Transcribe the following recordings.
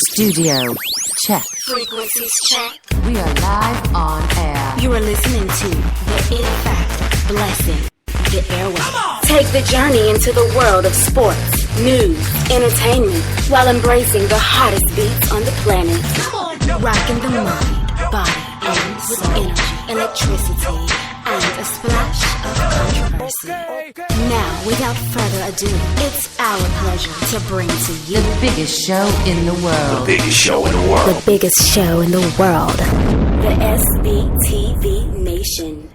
Studio check. Frequencies check. We are live on air. You are listening to the It Factor blessing the airwaves. Take the journey into the world of sports, news, entertainment, while embracing the hottest beats on the planet. Rocking the mind, body, and with energy, electricity, and a splash of controversy. Now, without further ado, it's our pleasure to bring to you the biggest show in the world. The biggest show in the world. The biggest show in the world. The SBTV Nation.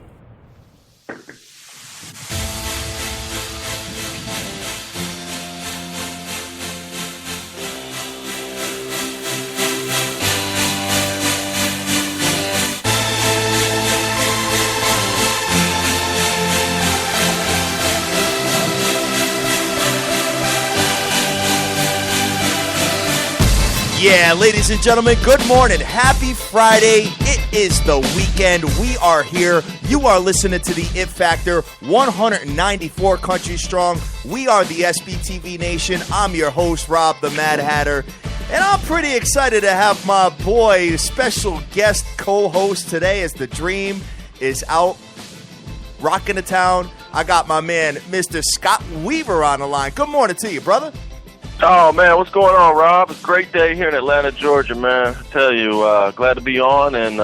Yeah, ladies and gentlemen, good morning. Happy Friday. It is the weekend. We are here. You are listening to the It Factor, 194 countries strong. We are the SBTV Nation. I'm your host, Rob the Mad Hatter. And I'm pretty excited to have my boy, special guest co-host today as the Dream is out rocking the town. I got my man, Mr. Scott Weaver on the line. Good morning to you, brother. Oh, man, what's going on, Rob? It's a great day here in Atlanta, Georgia, man. I tell you, glad to be on, and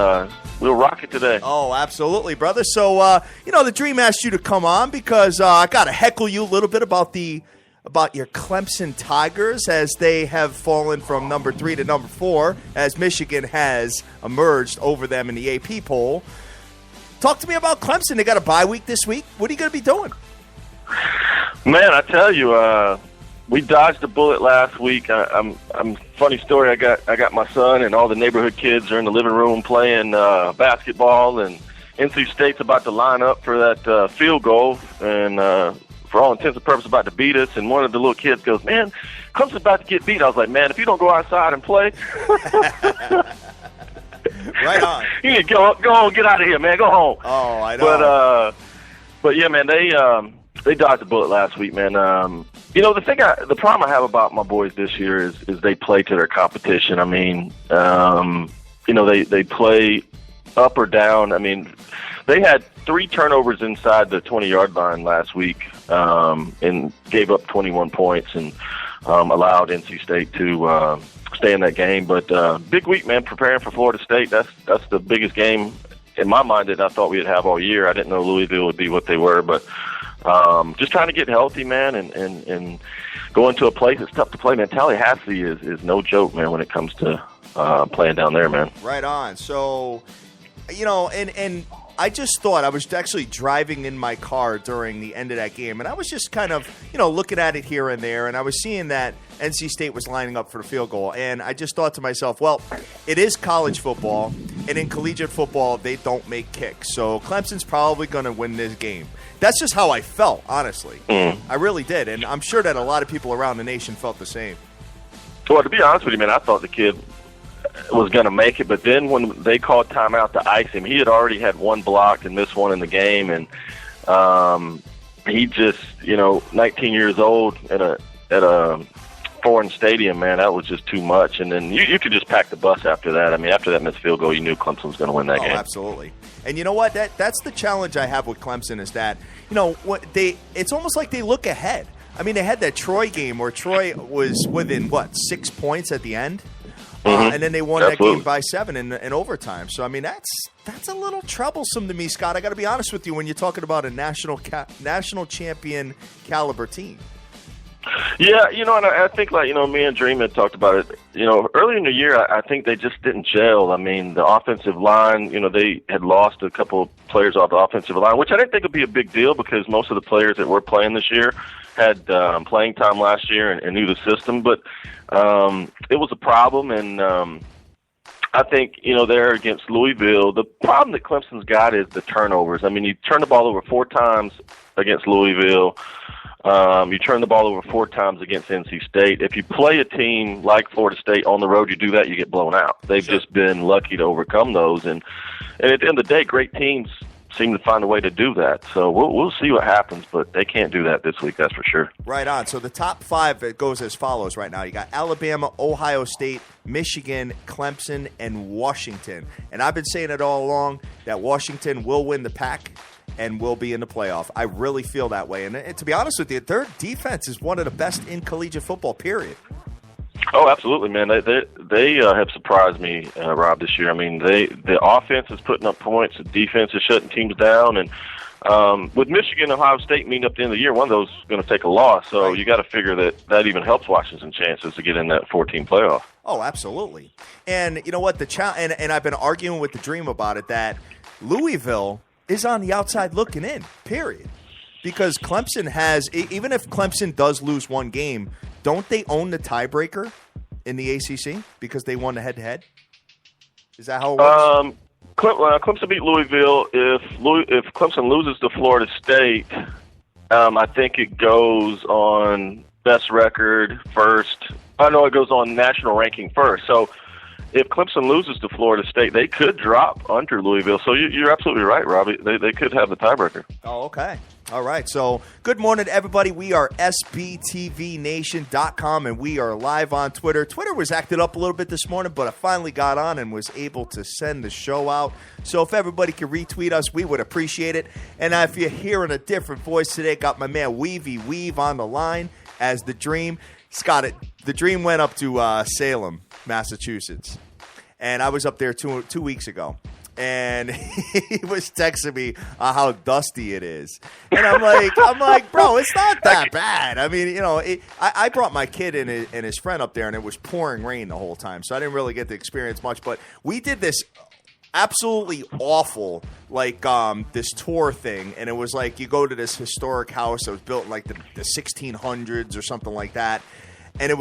we'll rock it today. Oh, absolutely, brother. So, the Dream asked you to come on because I got to heckle you a little bit about your Clemson Tigers as they have fallen from number 3 to number 4 as Michigan has emerged over them in the AP poll. Talk to me about Clemson. They got a bye week this week. What are you going to be doing? Man, I tell you, we dodged a bullet last week. Funny story. I got my son and all the neighborhood kids are in the living room playing basketball, and NC State's about to line up for that field goal, and for all intents and purposes about to beat us. And one of the little kids goes, "Man, Clemson's about to get beat." I was like, "Man, if you don't go outside and play, right on. You need to go on, get out of here, man. Go home." Oh, I know. But yeah, man, they dodged a bullet last week, man. The problem I have about my boys this year is they play to their competition. I mean, they play up or down. I mean, they had 3 turnovers inside the 20-yard line last week, and gave up 21 points and allowed NC State to stay in that game. But big week, man, preparing for Florida State. That's the biggest game in my mind that I thought we'd have all year. I didn't know Louisville would be what they were, but just trying to get healthy, man, and go into a place that's tough to play, man. Tallahassee is no joke, man, when it comes to playing down there, man. Right on. So, and I just thought, I was actually driving in my car during the end of that game, and I was just kind of, looking at it here and there, and I was seeing that NC State was lining up for the field goal, and I just thought to myself, well, it is college football, and in collegiate football, they don't make kicks, so Clemson's probably going to win this game. That's just how I felt, honestly. I really did, and I'm sure that a lot of people around the nation felt the same. Well, to be honest with you, man, I thought the kid was going to make it, but then when they called timeout to ice him, he had already had 1 blocked and missed 1 in the game, and he just, 19 years old at a foreign stadium, man, that was just too much. And then you could just pack the bus after that. I mean, after that missed field goal, you knew Clemson was going to win that game. Oh, absolutely. And you know what? That's the challenge I have with Clemson is that, it's almost like they look ahead. I mean, they had that Troy game where Troy was within, 6 points at the end? And then they won that game by 7 in overtime. So, I mean, that's a little troublesome to me, Scott. I got to be honest with you when you're talking about a national champion caliber team. Yeah, and I think, me and Dream had talked about it. Early in the year, I think they just didn't gel. I mean, the offensive line, they had lost a couple of players off the offensive line, which I didn't think would be a big deal because most of the players that were playing this year had playing time last year and knew the system. But it was a problem, and I think, there against Louisville, the problem that Clemson's got is the turnovers. I mean, you turn the ball over 4 times against Louisville. You turn the ball over 4 times against NC State. If you play a team like Florida State on the road, you do that, you get blown out. They've just been lucky to overcome those. And at the end of the day, great teams seem to find a way to do that. So we'll see what happens, but they can't do that this week, that's for sure. Right on. So the top 5, it goes as follows right now. You got Alabama, Ohio State, Michigan, Clemson, and Washington. And I've been saying it all along that Washington will win the Pac and will be in the playoff. I really feel that way. And to be honest with you, their defense is one of the best in collegiate football, period. Oh, absolutely, man. They have surprised me, Rob, this year. I mean, the offense is putting up points, the defense is shutting teams down, and with Michigan and Ohio State meeting up at the end of the year, one of those is going to take a loss. So you got to figure that even helps Washington's chances to get in that 14 playoff. Oh, absolutely. And you know what? And I've been arguing with the Dream about it, that Louisville is on the outside looking in, period. Because Clemson has, even if Clemson does lose one game, don't they own the tiebreaker in the ACC because they won the head-to-head? Is that how it works? Clemson beat Louisville. If Clemson loses to Florida State, I think it goes on best record first. I know it goes on national ranking first. So if Clemson loses to Florida State, they could drop under Louisville. So you're absolutely right, Robbie. They could have the tiebreaker. Oh, okay. All right. So good morning to everybody. We are SBTVNation.com, and we are live on Twitter. Twitter was acted up a little bit this morning, but I finally got on and was able to send the show out. So if everybody could retweet us, we would appreciate it. And if you're hearing a different voice today, got my man Weave on the line as the Dream. Scott, the Dream went up to Salem, Massachusetts, and I was up there two weeks ago, and he was texting me how dusty it is, and I'm like, bro, it's not that bad. I mean, you know, I brought my kid and his friend up there, and it was pouring rain the whole time, so I didn't really get to experience much, but we did this absolutely awful, this tour thing, and it was like you go to this historic house that was built in like the 1600s or something like that, and you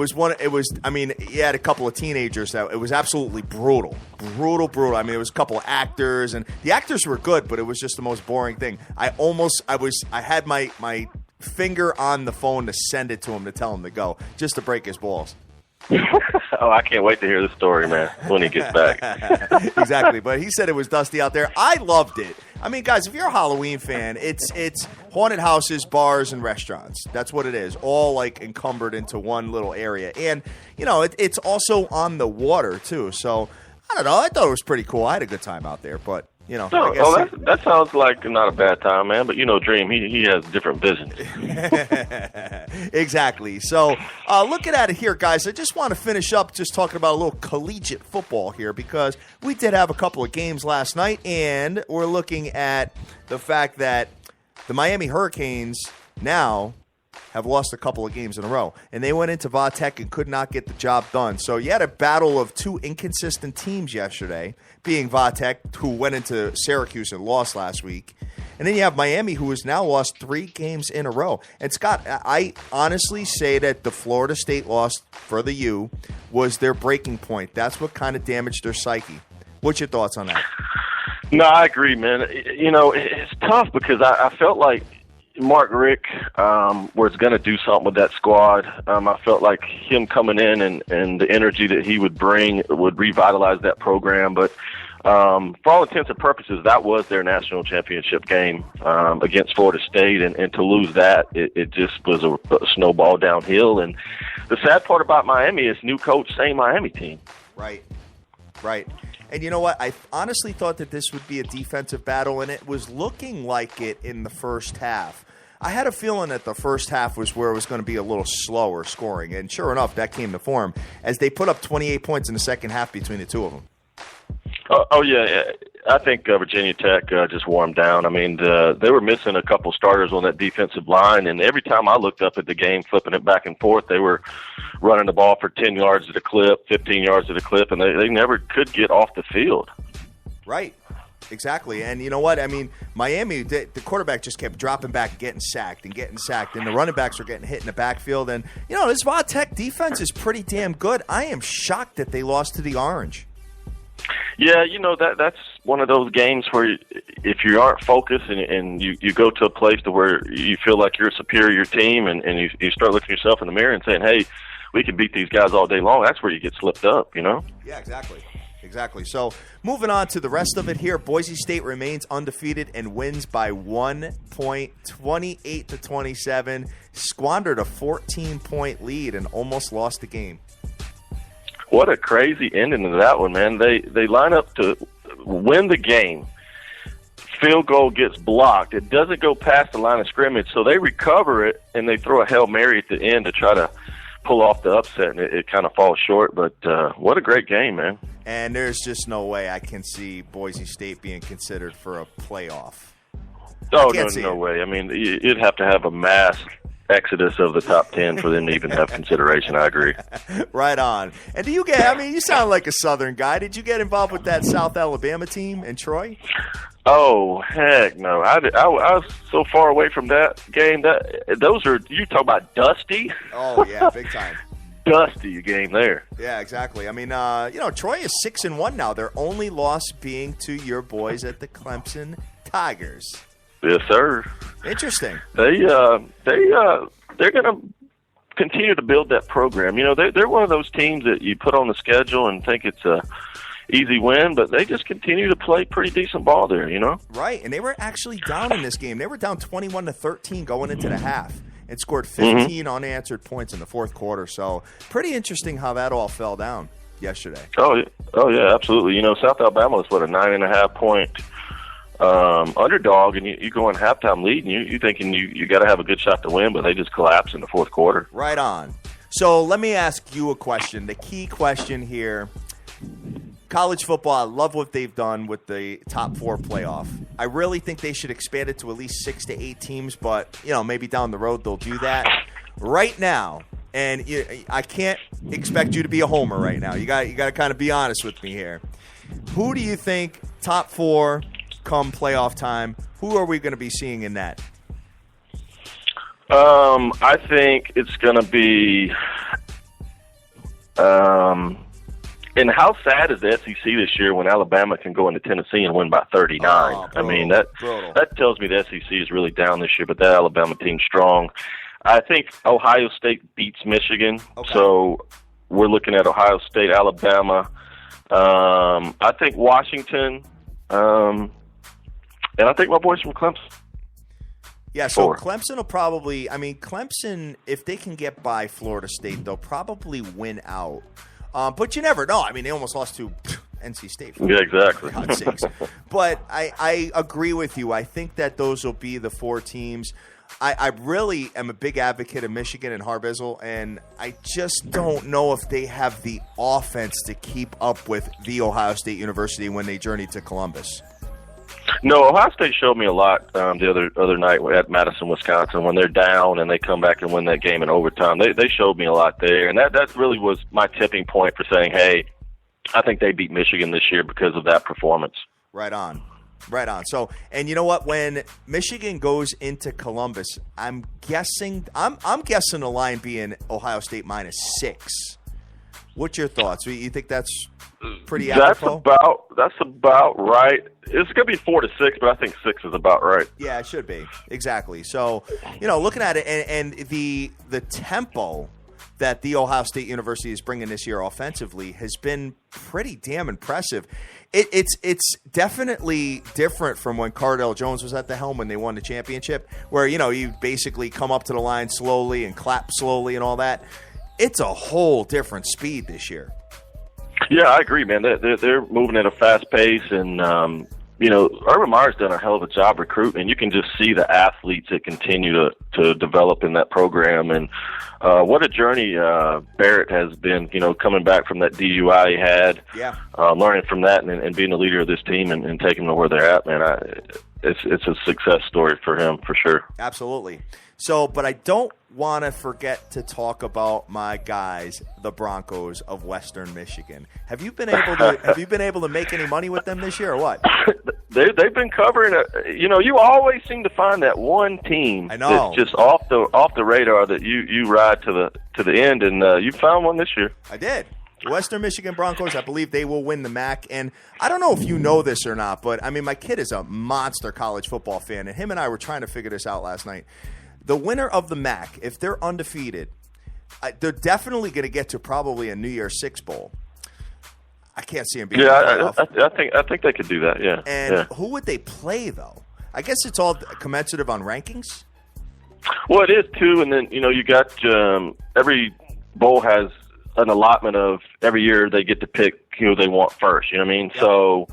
had a couple of teenagers that it was absolutely brutal. I mean, it was a couple of actors, and the actors were good, but it was just the most boring thing. I had my finger on the phone to send it to him to tell him to go, just to break his balls. Oh, I can't wait to hear the story, man, when he gets back. Exactly, but he said it was dusty out there. I loved it. I mean, guys, if you're a Halloween fan, it's haunted houses, bars, and restaurants. That's what it is, all like encumbered into one little area. And, you know, it's also on the water, too. So, I don't know. I thought it was pretty cool. I had a good time out there, but, you know. I guess that sounds like not a bad time, man. But, you know, Dream, he has different visions. Exactly. So, looking at it here, guys, I just want to finish up just talking about a little collegiate football here, because we did have a couple of games last night, and we're looking at the fact that the Miami Hurricanes now have lost a couple of games in a row, and they went into Vatech and could not get the job done. So you had a battle of two inconsistent teams yesterday, being Vatech, who went into Syracuse and lost last week, and then you have Miami, who has now lost 3 games in a row. And Scott, I honestly say that the Florida State loss for the U was their breaking point. That's what kind of damaged their psyche. What's your thoughts on that? No, I agree, man. You know, it's tough because I felt like Mark Richt was going to do something with that squad. I felt like him coming in and the energy that he would bring would revitalize that program. But for all intents and purposes, that was their national championship game against Florida State. And to lose that, it just was a snowball downhill. And the sad part about Miami is new coach, same Miami team. Right. And you know what? I honestly thought that this would be a defensive battle, and it was looking like it in the first half. I had a feeling that the first half was where it was going to be a little slower scoring, and sure enough, that came to form as they put up 28 points in the second half between the two of them. Oh yeah. I think Virginia Tech just warmed down. I mean, they were missing a couple starters on that defensive line, and every time I looked up at the game, flipping it back and forth, they were running the ball for 10 yards at a clip, 15 yards at a clip, and they never could get off the field. Right. Exactly. And you know what? I mean, Miami, the quarterback just kept dropping back and getting sacked, and the running backs were getting hit in the backfield. And, you know, this Vatech defense is pretty damn good. I am shocked that they lost to the Orange. Yeah, you know, that's one of those games where if you aren't focused and you go to a place to where you feel like you're a superior team and you start looking yourself in the mirror and saying, hey, we can beat these guys all day long, that's where you get slipped up, you know? Yeah, exactly. exactly. So moving on to the rest of it here, Boise State remains undefeated and wins by 1 point, 28-27. Squandered a 14-point lead and almost lost the game. What a crazy ending to that one, man. They line up to win the game. Field goal gets blocked. It doesn't go past the line of scrimmage, so they recover it, and they throw a Hail Mary at the end to try to pull off the upset, and it kind of falls short. But what a great game, man. And there's just no way I can see Boise State being considered for a playoff. Oh, no way. I mean, you'd have to have a mass exodus of the top 10 for them to even have consideration. I agree. Right on. And you sound like a Southern guy. Did you get involved with that South Alabama team in Troy? Oh, heck no. I was so far away from that game. You talk about dusty? Oh, yeah, big time. Dusty game there. Yeah, exactly. I mean, Troy is 6-1 now. Their only loss being to your boys at the Clemson Tigers. Yes, sir. Interesting. They're going to continue to build that program. You know, they're one of those teams that you put on the schedule and think it's a easy win, but they just continue to play pretty decent ball there, you know? Right, and they were actually down in this game. They were down 21-13 going into the half and scored 15 unanswered points in the fourth quarter. So pretty interesting how that all fell down yesterday. Oh yeah, absolutely. You know, South Alabama was, a 9.5-point underdog, and you go in halftime lead, and you thinking you got to have a good shot to win, but they just collapse in the fourth quarter. Right on. So let me ask you a question. The key question here, college football, I love what they've done with the top 4 playoff. I really think they should expand it to at least 6 to 8 teams, but maybe down the road they'll do that. Right now, and I can't expect you to be a homer right now. You got to kind of be honest with me here. Who do you think top 4 come playoff time? Who are we going to be seeing in that? I think it's going to be and how sad is the SEC this year when Alabama can go into Tennessee and win by 39? Oh, I mean, that tells me the SEC is really down this year, but that Alabama team's strong. I think Ohio State beats Michigan, so we're looking at Ohio State, Alabama. I think Washington, and I think my boys from Clemson. Yeah, so Clemson will probably – Clemson, if they can get by Florida State, they'll probably win out. But you never know. I mean, they almost lost to NC State. Yeah, exactly. For God's sakes. But I agree with you. I think that those will be the 4 teams. I really am a big advocate of Michigan and Harbaugh, and I just don't know if they have the offense to keep up with the Ohio State University when they journey to Columbus. No, Ohio State showed me a lot the other night at Madison, Wisconsin. When they're down and they come back and win that game in overtime, they showed me a lot there. And that really was my tipping point for saying, hey, I think they beat Michigan this year because of that performance. Right on. Right on. So, and you know what? When Michigan goes into Columbus, I'm guessing the line being Ohio State -6. What's your thoughts? You think that's pretty apropos? That's about right. It's going to be 4-6, but I think 6 is about right. Yeah, it should be. Exactly. So, looking at it and the tempo that the Ohio State University is bringing this year offensively has been pretty damn impressive. It's definitely different from when Cardale Jones was at the helm when they won the championship, where, you basically come up to the line slowly and clap slowly and all that. It's a whole different speed this year. Yeah, I agree, man. They're moving at a fast pace, and Urban Meyer's done a hell of a job recruiting. You can just see the athletes that continue to develop in that program, and what a journey Barrett has been. Coming back from that DUI he had, learning from that, and being the leader of this team and taking them where they're at, man. It's a success story for him for sure. Absolutely. So, but I don't want to forget to talk about my guys, the Broncos of Western Michigan. Have you been able to make any money with them this year, or what? They've been covering it. You always seem to find that one team that's just off the radar that you ride to the end, and you found one this year. I did. The Western Michigan Broncos, I believe they will win the MAC. And I don't know if you know this or not, but my kid is a monster college football fan, and him and I were trying to figure this out last night. The winner of the MAC, if they're undefeated, they're definitely going to get to probably a New Year's Six Bowl. I can't see them being. Yeah, I think they could do that. Yeah. And who would they play though? I guess it's all commensurate on rankings. Well, it is too, and then you got every bowl has an allotment of every year they get to pick who they want first. You know what I mean? Yep. So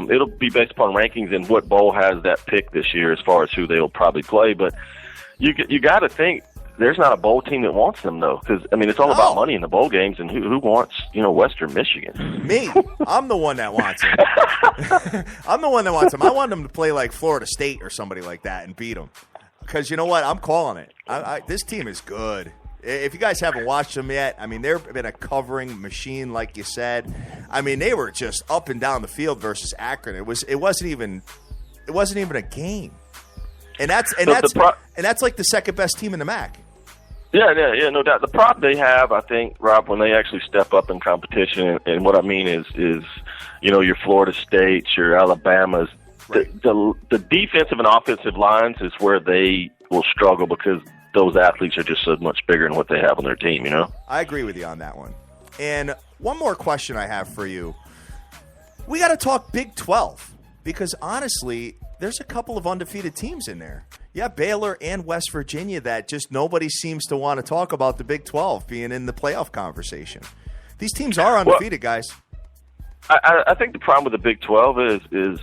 it'll be based upon rankings and what bowl has that pick this year as far as who they'll probably play. But you got to think there's not a bowl team that wants them though, because it's all about money in the bowl games, and who wants Western Michigan? Me, I'm the one that wants them. I'm the one that wants them. I want them to play like Florida State or somebody like that and beat them. Because you know what? I'm calling it. This team is good. If you guys haven't watched them yet, they've been a covering machine, like you said. They were just up and down the field versus Akron. It wasn't even a game. And that's like the second best team in the MAC. Yeah, no doubt. The problem they have, I think, Rob, when they actually step up in competition, and what I mean is your Florida States, your Alabamas. Right. The defensive and offensive lines is where they will struggle because those athletes are just so much bigger than what they have on their team, I agree with you on that one. And one more question I have for you. We got to talk Big 12 because, honestly, there's a couple of undefeated teams in there. Yeah, Baylor and West Virginia that just nobody seems to want to talk about the Big 12 being in the playoff conversation. These teams are undefeated, guys. I think the problem with the Big 12 is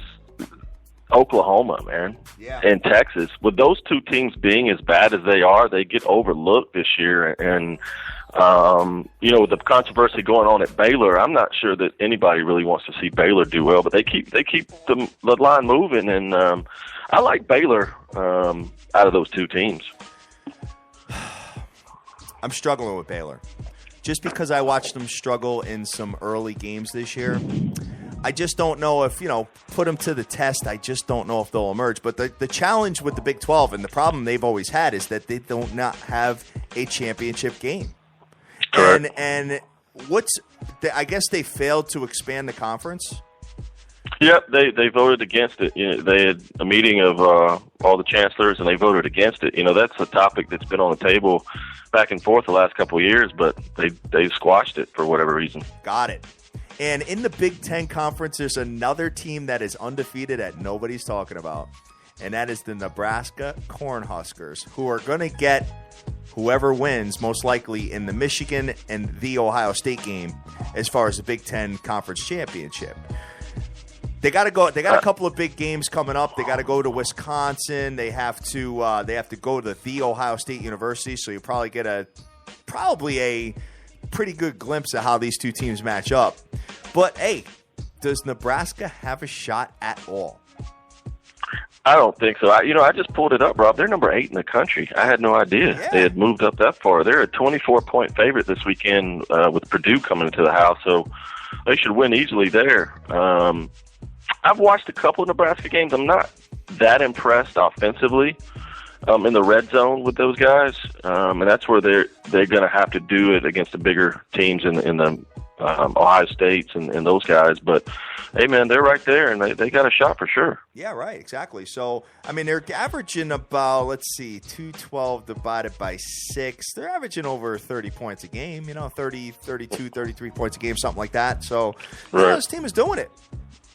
Oklahoma, man, and Texas. With those two teams being as bad as they are, they get overlooked this year. And, with the controversy going on at Baylor, I'm not sure that anybody really wants to see Baylor do well, but they keep the line moving. And I like Baylor out of those two teams. I'm struggling with Baylor. Just because I watched them struggle in some early games this year, I just don't know if, put them to the test. I just don't know if they'll emerge. But the challenge with the Big 12 and the problem they've always had is that they don't not have a championship game. Correct. And I guess they failed to expand the conference. Yep, they voted against it. They had a meeting of all the chancellors, and they voted against it. That's a topic that's been on the table back and forth the last couple of years, but they squashed it for whatever reason. Got it. And in the Big Ten Conference, there's another team that is undefeated that nobody's talking about, and that is the Nebraska Cornhuskers, who are going to get whoever wins most likely in the Michigan and the Ohio State game as far as the Big Ten Conference Championship. They got to go. They got a couple of big games coming up. They got to go to Wisconsin. They have to go to the Ohio State University. So you probably get a pretty good glimpse of how these two teams match up. But hey, does Nebraska have a shot at all? I don't think so. I just pulled it up, Rob. They're number 8 in the country. I had no idea they had moved up that far. They're a 24-point favorite this weekend with Purdue coming into the house, so they should win easily there. I've watched a couple of Nebraska games. I'm not that impressed offensively in the red zone with those guys, and that's where they're going to have to do it against the bigger teams in the Ohio States and those guys. But, hey, man, they're right there, and they got a shot for sure. Yeah, right, exactly. So, they're averaging about, 212 divided by 6. They're averaging over 30 points a game, 30, 32, 33 points a game, something like that. So, this team is doing it.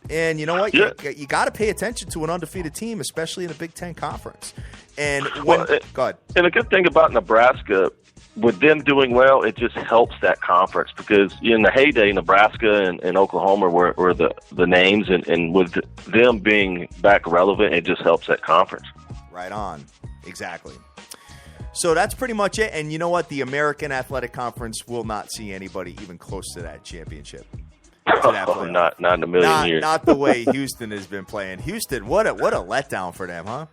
And you know what? Yeah. You got to pay attention to an undefeated team, especially in the Big Ten Conference. And go ahead. And a good thing about Nebraska, with them doing well, it just helps that conference because in the heyday, Nebraska and Oklahoma were the names, and with them being back relevant, it just helps that conference. Right on. Exactly. So that's pretty much it. And you know what? The American Athletic Conference will not see anybody even close to that championship. Not in a million years. Not the way Houston has been playing. Houston, what a letdown for them, huh?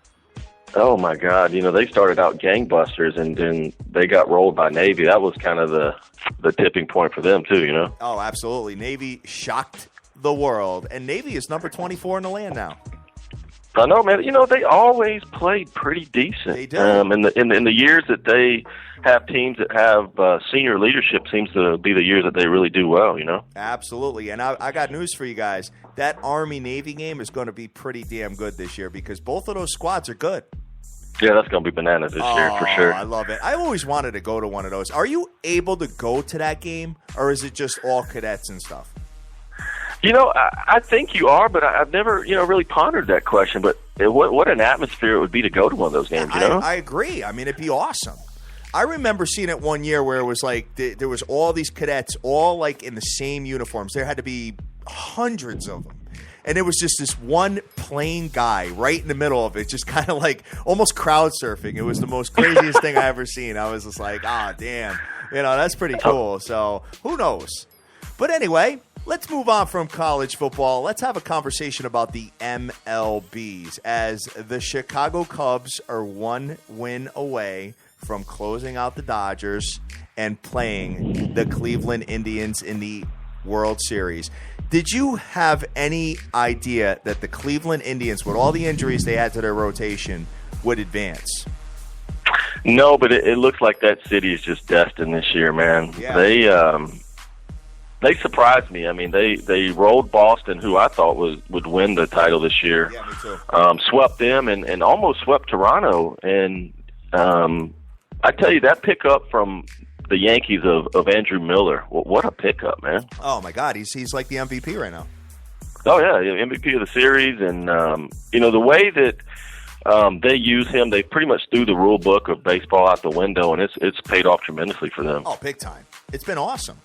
Oh my God! They started out gangbusters, and then they got rolled by Navy. That was kind of the tipping point for them too. Oh, absolutely. Navy shocked the world, and Navy is number 24 in the land now. I know, man. They always played pretty decent. They do. In the years that they have teams that have senior leadership, seems to be the years that they really do well. Absolutely. And I got news for you guys. That Army-Navy game is going to be pretty damn good this year because both of those squads are good. Yeah, that's going to be bananas this year for sure. I love it. I always wanted to go to one of those. Are you able to go to that game, or is it just all cadets and stuff? I think you are, but I've never, really pondered that question. But what an atmosphere it would be to go to one of those games, I agree. I mean, it'd be awesome. I remember seeing it one year where it was like there was all these cadets all like in the same uniforms. There had to be hundreds of them. And it was just this one plain guy right in the middle of it, just kind of like almost crowd surfing. It was the most craziest thing I ever seen. I was just like, damn. That's pretty cool. So who knows? But anyway, let's move on from college football. Let's have a conversation about the MLBs as the Chicago Cubs are one win away from closing out the Dodgers and playing the Cleveland Indians in the World Series. Did you have any idea that the Cleveland Indians, with all the injuries they had to their rotation, would advance? No, but it looks like that city is just destined this year, man. Yeah. They surprised me. I mean, they rolled Boston, who I thought would win the title this year. Yeah, me too. Swept them and almost swept Toronto. And I tell you, that pickup from the Yankees of Andrew Miller, what a pickup, man. Oh, my God. He's like the MVP right now. Oh, yeah, MVP of the series. And, the way that they use him, they pretty much threw the rule book of baseball out the window, and it's paid off tremendously for them. Oh, big time. It's been awesome.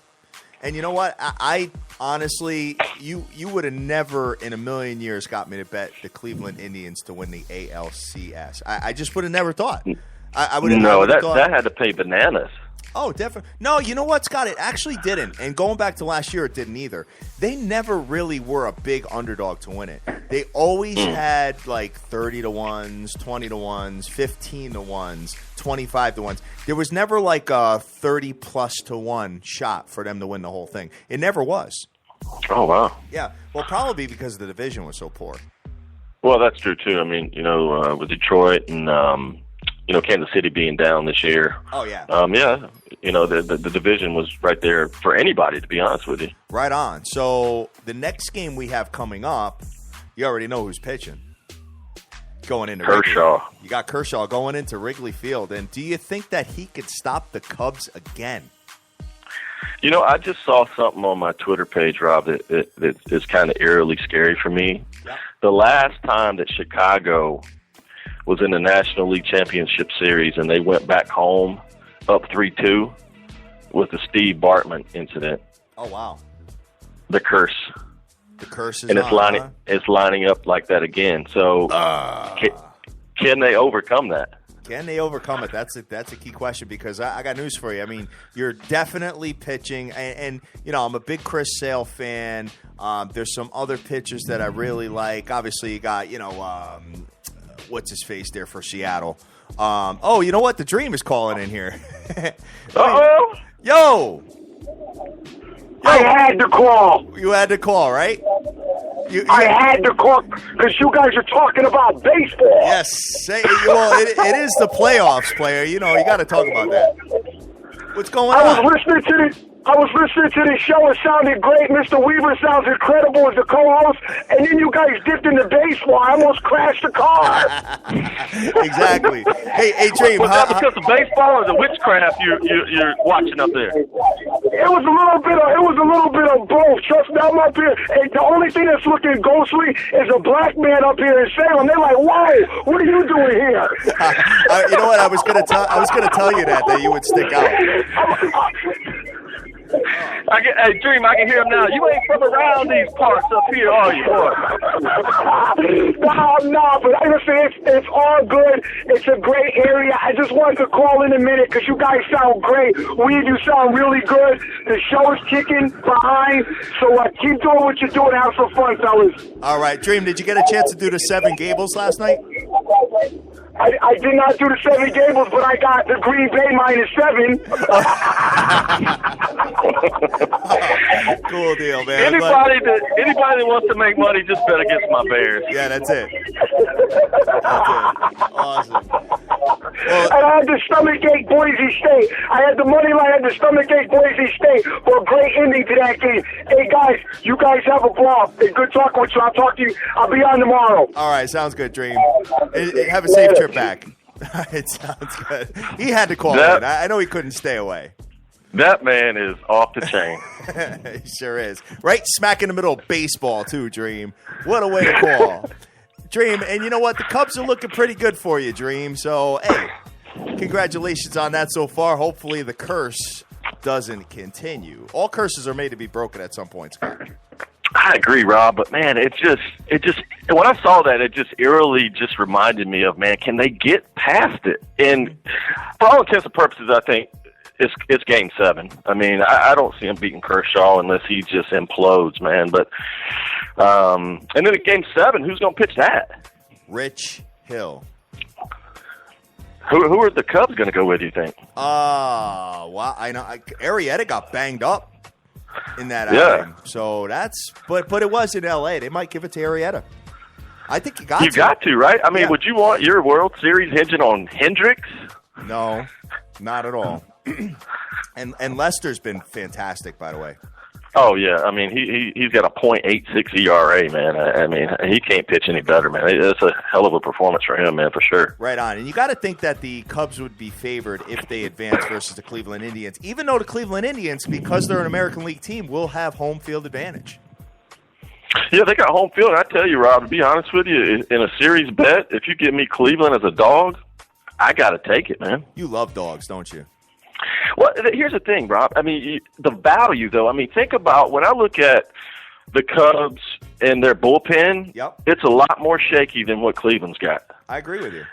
And you know what? I honestly, you would have never in a million years got me to bet the Cleveland Indians to win the ALCS. I just would have never thought. I would have thought that had to pay bananas. Oh, definitely. No, you know what, Scott? It actually didn't. And going back to last year, it didn't either. They never really were a big underdog to win it. They always had like 30 to 1s, 20 to 1s, 15 to 1s, 25 to 1s. There was never like a 30 plus to 1 shot for them to win the whole thing. It never was. Oh, wow. Yeah. Well, probably because the division was so poor. Well, that's true, too. I mean, with Detroit and Kansas City being down this year. Oh, yeah. The division was right there for anybody, to be honest with you. Right on. So the next game we have coming up, you already know who's pitching. Going into Kershaw. Wrigley. You got Kershaw going into Wrigley Field. And do you think that he could stop the Cubs again? I just saw something on my Twitter page, Rob, that is kind of eerily scary for me. Yeah. The last time that Chicago was in the National League Championship Series and they went back home up 3-2 was the Steve Bartman incident. Oh, wow. The curse. The curse is and on, it's lining up like that again. So can they overcome that? Can they overcome it? That's a key question because I got news for you. I mean, you're definitely pitching, and I'm a big Chris Sale fan. There's some other pitchers that I really like. Obviously, you got, what's his face there for Seattle. You know what? The Dream is calling in here. Uh-oh. Yo. I had to call. You had to call, right? I had to call because you guys are talking about baseball. Yes. It is the playoffs, player. You got to talk about that. What's going on? I was listening to this show. It sounded great. Mr. Weaver sounds incredible as the co-host. And then you guys dipped into baseball. I almost crashed the car. Exactly. Hey, Dream. Was that because of baseball or the witchcraft you're watching up there? It was a little bit of both. Trust me, I'm up here. And the only thing that's looking ghostly is a black man up here in Salem. They're like, "Whoa, what are you doing here?" You know what? I was gonna tell you that you would stick out. Hey, Dream, I can hear him now. You ain't from around these parts up here, are you, boy? No, but listen, it's all good. It's a great area. I just wanted to call in a minute because you guys sound great. Weave, you sound really good. The show is kicking behind, so keep doing what you're doing. Have some fun, fellas. All right, Dream, did you get a chance to do the 7 Gables last night? I did not do the 7 Gables, but I got the Green Bay -7. Cool deal, man. Anybody that wants to make money just bet against my Bears. Yeah, that's it. Awesome. Well, and I had the stomachache Boise State. I had the money line. I had the stomachache Boise State for a great ending to that game. Hey, guys, you guys have a ball. It's good talking with you. I'll talk to you. I'll be on tomorrow. All right, sounds good, Dream. Have a safe trip back. It sounds good. He had to call in. I know he couldn't stay away. That man is off the chain. He sure is. Right smack in the middle of baseball, too, Dream. What a way to call. Dream, and you know what? The Cubs are looking pretty good for you, Dream. So, hey, congratulations on that so far. Hopefully the curse doesn't continue. All curses are made to be broken at some point, Scott. I agree, Rob, but man, it just when I saw that, it just eerily just reminded me of, man, can they get past it? And for all intents and purposes, I think it's Game 7. I mean, I don't see him beating Kershaw unless he just implodes, man. But and then at Game 7, who's going to pitch that? Rich Hill. Who are the Cubs going to go with, you think? Well, I know Arrieta got banged up in that outing. So that's but it was in LA. They might give it to Arrieta. I think you got to, right? I mean, would you want your World Series hinging on Hendricks? No, not at all. and Lester's been fantastic, by the way. Oh yeah, I mean he's got a .86 ERA, man. I mean he can't pitch any better, man. It's a hell of a performance for him, man, for sure. Right on, and you got to think that the Cubs would be favored if they advance versus the Cleveland Indians, even though the Cleveland Indians, because they're an American League team, will have home field advantage. Yeah, they got home field. I tell you, Rob, to be honest with you, in a series bet, if you give me Cleveland as a dog, I got to take it, man. You love dogs, don't you? Well, here's the thing, Rob. I mean, the value, though. I mean, think about when I look at the Cubs and their bullpen, It's a lot more shaky than what Cleveland's got. I agree with you.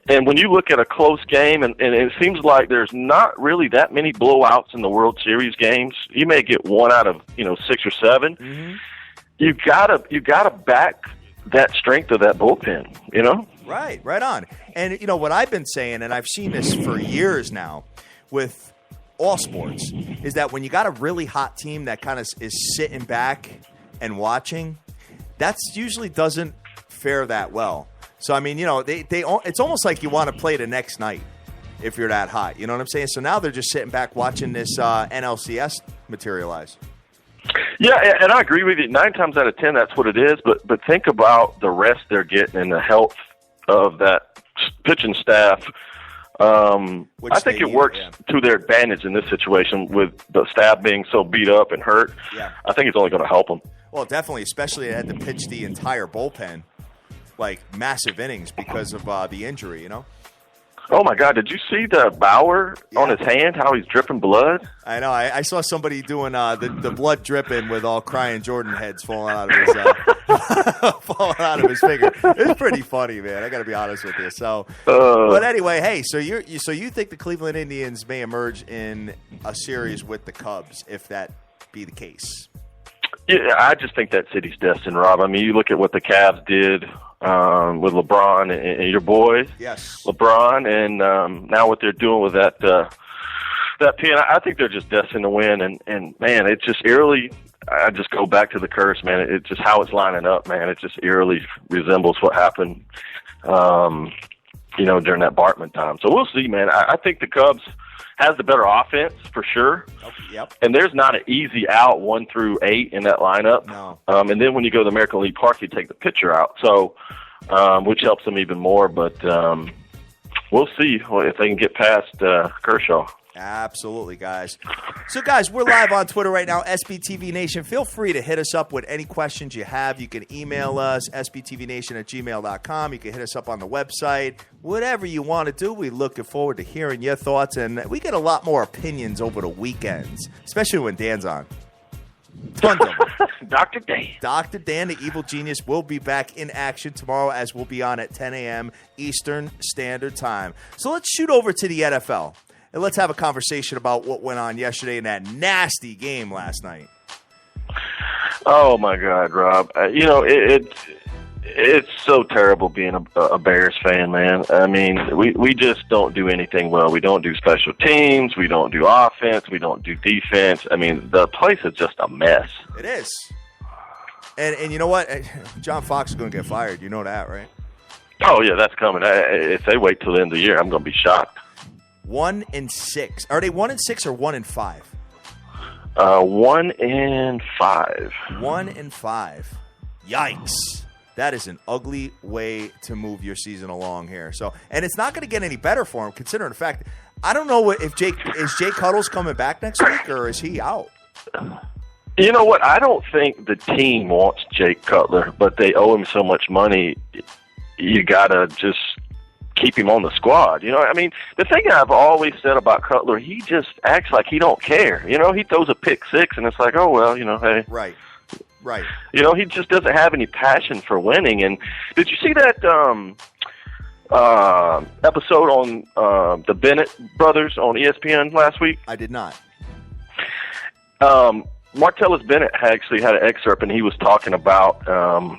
And when you look at a close game, and it seems like there's not really that many blowouts in the World Series games. You may get one out of 6 or 7. Mm-hmm. You gotta back that strength of that bullpen. Right on. And what I've been saying, and I've seen this for years now with all sports, is that when you got a really hot team that kind of is sitting back and watching, that's usually doesn't fare that well. So I mean, it's almost like you want to play the next night if you're that hot. You know what I'm saying? So now they're just sitting back watching this NLCS materialize. Yeah, and I agree with you. 9 times out of 10, that's what it is. But think about the rest they're getting and the health of that pitching staff. I think it works to their advantage in this situation with the staff being so beat up and hurt. Yeah. I think it's only going to help them. Well, definitely, especially they had to pitch the entire bullpen, like massive innings because of the injury, Oh, my God. Did you see the Bauer on his hand, how he's dripping blood? I know. I saw somebody doing the blood dripping with all crying Jordan heads falling out of his finger. It's pretty funny, man. I got to be honest with you. So, but anyway, hey, so you think the Cleveland Indians may emerge in a series with the Cubs if that be the case? Yeah, I just think that city's destined, Rob. I mean, you look at what the Cavs did with LeBron and your boys, yes, LeBron, and now what they're doing with that pen. I think they're just destined to win. And man, it just eerily. I just go back to the curse, man. It's just how it's lining up, man. It just eerily resembles what happened, during that Bartman time. So we'll see, man. I think the Cubs has the better offense for sure. Yep. And there's not an easy out 1 through 8 in that lineup. No. And then when you go to the American League Park, you take the pitcher out. So, which helps them even more. But we'll see if they can get past Kershaw. Absolutely, guys. So, guys, we're live on Twitter right now, SBTV Nation. Feel free to hit us up with any questions you have. You can email us, sbtvnation@gmail.com. You can hit us up on the website. Whatever you want to do, we're looking forward to hearing your thoughts. And we get a lot more opinions over the weekends, especially when Dan's on. Tons of them. Dr. Dan. Dr. Dan, the evil genius, will be back in action tomorrow as we'll be on at 10 a.m. Eastern Standard Time. So let's shoot over to the NFL. And let's have a conversation about what went on yesterday in that nasty game last night. Oh, my God, Rob. It's so terrible being a Bears fan, man. I mean, we just don't do anything well. We don't do special teams. We don't do offense. We don't do defense. I mean, the place is just a mess. It is. And you know what? John Fox is going to get fired. You know that, right? Oh, yeah, that's coming. If they wait till the end of the year, I'm going to be shocked. 1-6. Are they 1-6 or 1-5? 1-5. 1-5. Yikes. That is an ugly way to move your season along here. So, and it's not going to get any better for him, considering the fact I don't know if Jay Cuddles coming back next week or is he out? You know what? I don't think the team wants Jake Cutler, but they owe him so much money. You gotta just keep him on the squad. You know, I mean, the thing I've always said about Cutler, he just acts like he don't care. You know, he throws a pick six, and it's like, oh well, you know, hey, right. You know, he just doesn't have any passion for winning. And did you see that episode on the Bennett brothers on ESPN last week? I did not. Martellus Bennett actually had an excerpt, and he was talking about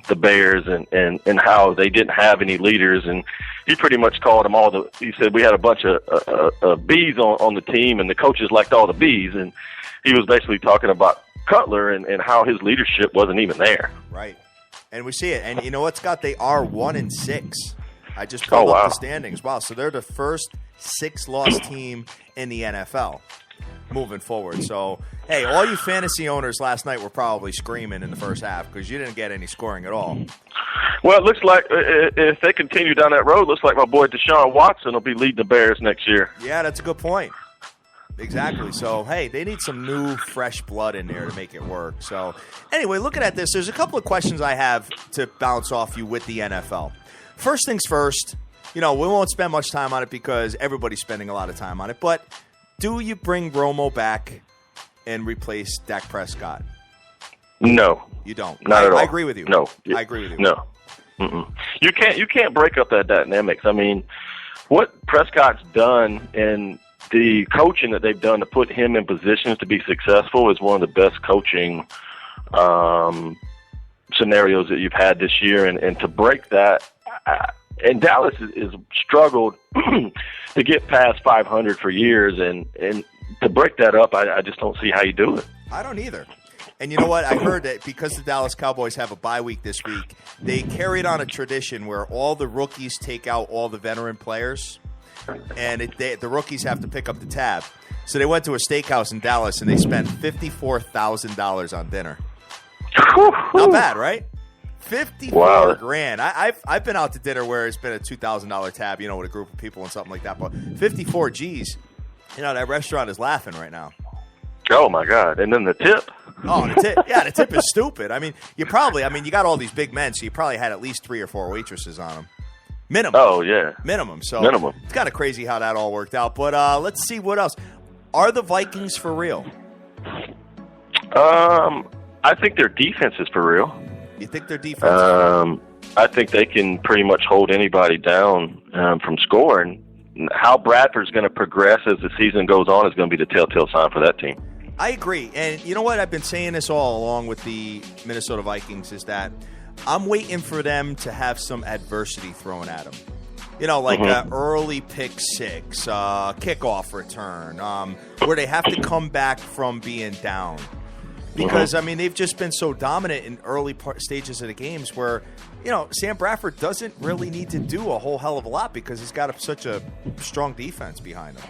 the Bears and how they didn't have any leaders, and he pretty much called them all he said we had a bunch of bees on the team, and the coaches liked all the bees, and he was basically talking about Cutler and how his leadership wasn't even there. Right. And we see it. And you know what, Scott? They are 1-6. I just pulled up the standings. Wow. So they're the first 6-loss team in the NFL moving forward. So, hey, all you fantasy owners last night were probably screaming in the first half because you didn't get any scoring at all. Well, it looks like if they continue down that road, it looks like my boy Deshaun Watson will be leading the Bears next year. Yeah, that's a good point. Exactly. So, hey, they need some new, fresh blood in there to make it work. So, anyway, looking at this, there's a couple of questions I have to bounce off you with the NFL. First things first, you know, we won't spend much time on it because everybody's spending a lot of time on it, but do you bring Romo back and replace Dak Prescott? No. You don't? Not at all. I agree with you. No. I agree with you. No. Mm-mm. You can't break up that dynamics. I mean, what Prescott's done and the coaching that they've done to put him in positions to be successful is one of the best coaching scenarios that you've had this year. And to break that, and Dallas is struggled to get past 500 for years. And to break that up, I just don't see how you do it. I don't either. And you know what? I heard that because the Dallas Cowboys have a bye week this week, they carried on a tradition where all the rookies take out all the veteran players, and the rookies have to pick up the tab. So they went to a steakhouse in Dallas, and they spent $54,000 on dinner. Not bad, right? $54,000. I've been out to dinner where it's been a $2,000 tab, you know, with a group of people and something like that. But 54 G's, you know, that restaurant is laughing right now. Oh my God! And then the tip. Oh, the tip! Yeah, the tip is stupid. I mean, you got all these big men, so you probably had at least 3 or 4 waitresses on them, minimum. Oh yeah, minimum. So minimum. It's kind of crazy how that all worked out. But let's see what else. Are the Vikings for real? I think their defense is for real. You think their defense? I think they can pretty much hold anybody down from scoring. How Bradford's going to progress as the season goes on is going to be the telltale sign for that team. I agree. And you know what? I've been saying this all along with the Minnesota Vikings is that I'm waiting for them to have some adversity thrown at them. You know, like an early pick six, kickoff return, where they have to come back from being down. Because, I mean, they've just been so dominant in early stages of the games where, you know, Sam Bradford doesn't really need to do a whole hell of a lot because he's got such a strong defense behind him.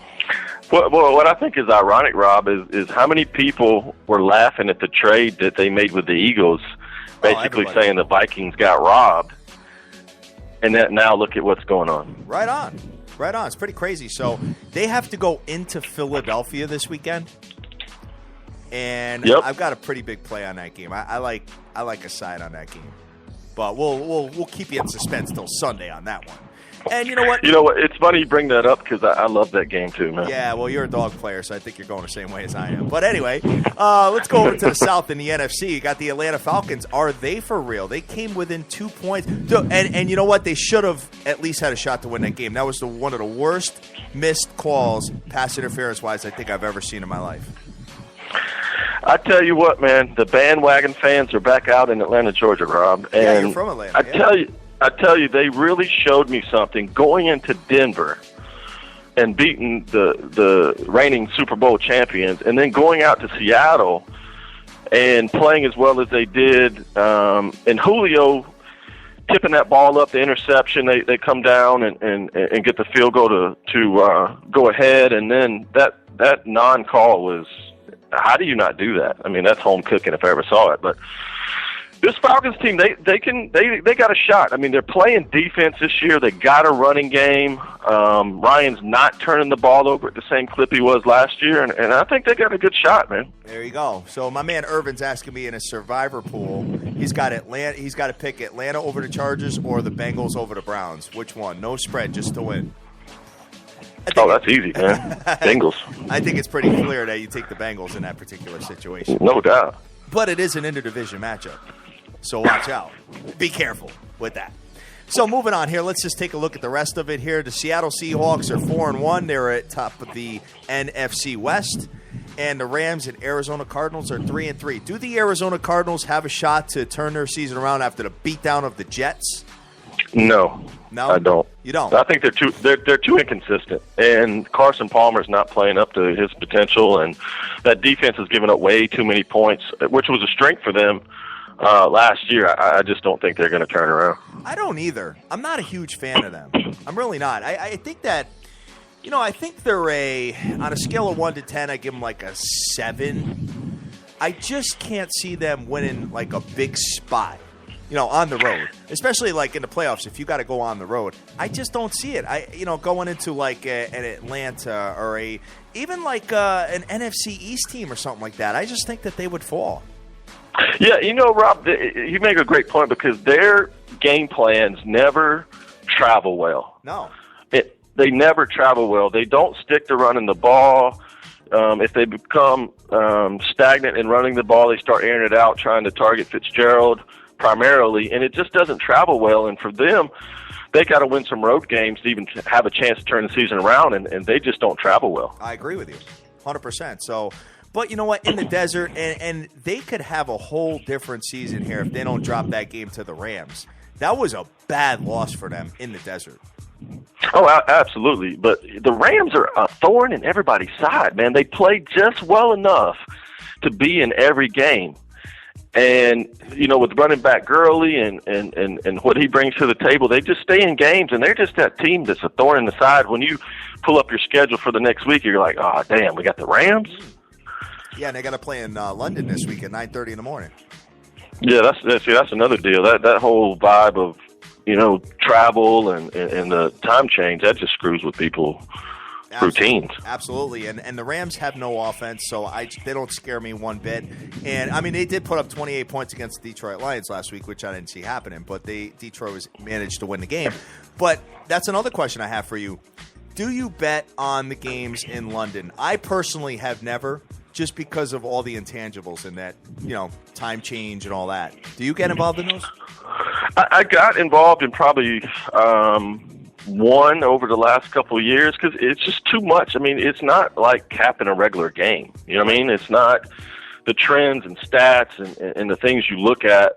Well, what I think is ironic, Rob, is how many people were laughing at the trade that they made with the Eagles, basically saying the Vikings got robbed, and that now look at what's going on. Right on. It's pretty crazy. So they have to go into Philadelphia this weekend, and I've got a pretty big play on that game. I like a side on that game, but we'll keep you in suspense till Sunday on that one. And you know what? It's funny you bring that up because I love that game too, man. Yeah, well, you're a dog player, so I think you're going the same way as I am. But anyway, let's go over to the South in the NFC. You got the Atlanta Falcons. Are they for real? They came within 2 points. And you know what? They should have at least had a shot to win that game. That was one of the worst missed calls, pass interference-wise, I think I've ever seen in my life. I tell you what, man, the bandwagon fans are back out in Atlanta, Georgia, Rob. And yeah, you're from Atlanta. I tell you, they really showed me something going into Denver and beating the reigning Super Bowl champions, and then going out to Seattle and playing as well as they did. And Julio tipping that ball up, the interception, they come down and get the field goal to go ahead, and then that non-call was. How do you not do that? I mean, that's home cooking if I ever saw it. But This Falcons team, they got a shot. I mean, they're playing defense this year. They got a running game. Ryan's not turning the ball over at the same clip he was last year, and I think they got a good shot, man. There you go. So my man Irvin's asking me in a survivor pool. He's got Atlanta. He's got to pick Atlanta over the Chargers or the Bengals over the Browns. Which one? No spread, just to win. Oh, that's easy, man. Bengals. I think it's pretty clear that you take the Bengals in that particular situation. No doubt. But it is an interdivision matchup. So watch out. Be careful with that. So moving on here, let's just take a look at the rest of it here. The Seattle Seahawks are 4-1. They're at top of the NFC West. And the Rams and Arizona Cardinals are 3-3. Do the Arizona Cardinals have a shot to turn their season around after the beatdown of the Jets? No, I don't. You don't? I think they're too inconsistent, and Carson Palmer's not playing up to his potential, and that defense has given up way too many points, which was a strength for them last year. I just don't think they're going to turn around. I don't either. I'm not a huge fan of them. I'm really not. I think that, I think they're on a scale of 1 to 10, I give them like a 7. I just can't see them winning like a big spot. On the road, especially like in the playoffs, if you got to go on the road, I just don't see it. Going into like an Atlanta or even like an NFC East team or something like that, I just think that they would fall. Yeah, Rob, you make a great point because their game plans never travel well. No. They never travel well. They don't stick to running the ball. If they become stagnant in running the ball, they start airing it out, trying to target Fitzgerald primarily, and it just doesn't travel well. And for them, they got to win some road games to even have a chance to turn the season around, and they just don't travel well. I agree with you 100%. So, but you know what? In the desert, and they could have a whole different season here if they don't drop that game to the Rams. That was a bad loss for them in the desert. Oh, absolutely. But the Rams are a thorn in everybody's side, man. They play just well enough to be in every game. And, with running back Gurley and what he brings to the table, they just stay in games, and they're just that team that's a thorn in the side. When you pull up your schedule for the next week, you're like, oh, damn, we got the Rams? Yeah, and they got to play in London this week at 9:30 in the morning. Yeah, that's another deal. That whole vibe of, travel and the time change, that just screws with people. Routines. Absolutely. And the Rams have no offense, so they don't scare me one bit. And, they did put up 28 points against the Detroit Lions last week, which I didn't see happening, but Detroit managed to win the game. But that's another question I have for you. Do you bet on the games in London? I personally have never, just because of all the intangibles and that, time change and all that. Do you get involved in those? I got involved in probably one over the last couple of years because it's just too much. It's not like capping a regular game. You know what I mean? It's not the trends and stats and the things you look at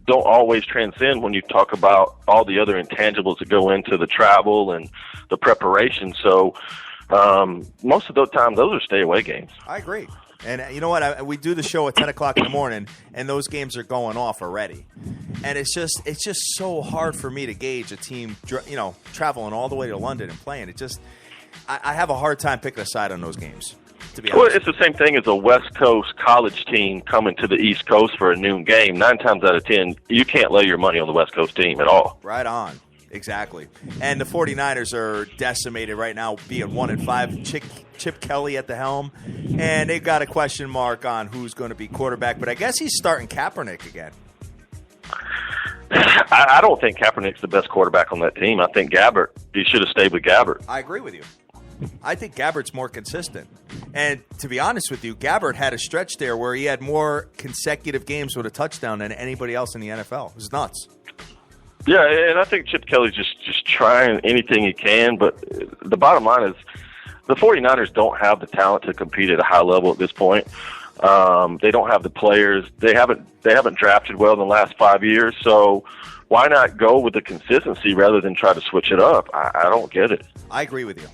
don't always transcend when you talk about all the other intangibles that go into the travel and the preparation. So most of the time, those are stay-away games. I agree. And you know what? We do the show at 10 o'clock in the morning, and those games are going off already. And it's just so hard for me to gauge a team, traveling all the way to London and playing. I have a hard time picking a side on those games, to be honest. Well, it's the same thing as a West Coast college team coming to the East Coast for a noon game. 9 times out of 10, you can't lay your money on the West Coast team at all. Right on. Exactly. And the 49ers are decimated right now, being 1-5. Chip Kelly at the helm. And they've got a question mark on who's going to be quarterback. But I guess he's starting Kaepernick again. I don't think Kaepernick's the best quarterback on that team. I think Gabbert, he should have stayed with Gabbert. I agree with you. I think Gabbert's more consistent. And to be honest with you, Gabbert had a stretch there where he had more consecutive games with a touchdown than anybody else in the NFL. It was nuts. Yeah, and I think Chip Kelly's just trying anything he can, but the bottom line is the 49ers don't have the talent to compete at a high level at this point. They don't have the players. They haven't drafted well in the last 5 years, so why not go with the consistency rather than try to switch it up? I don't get it. I agree with you.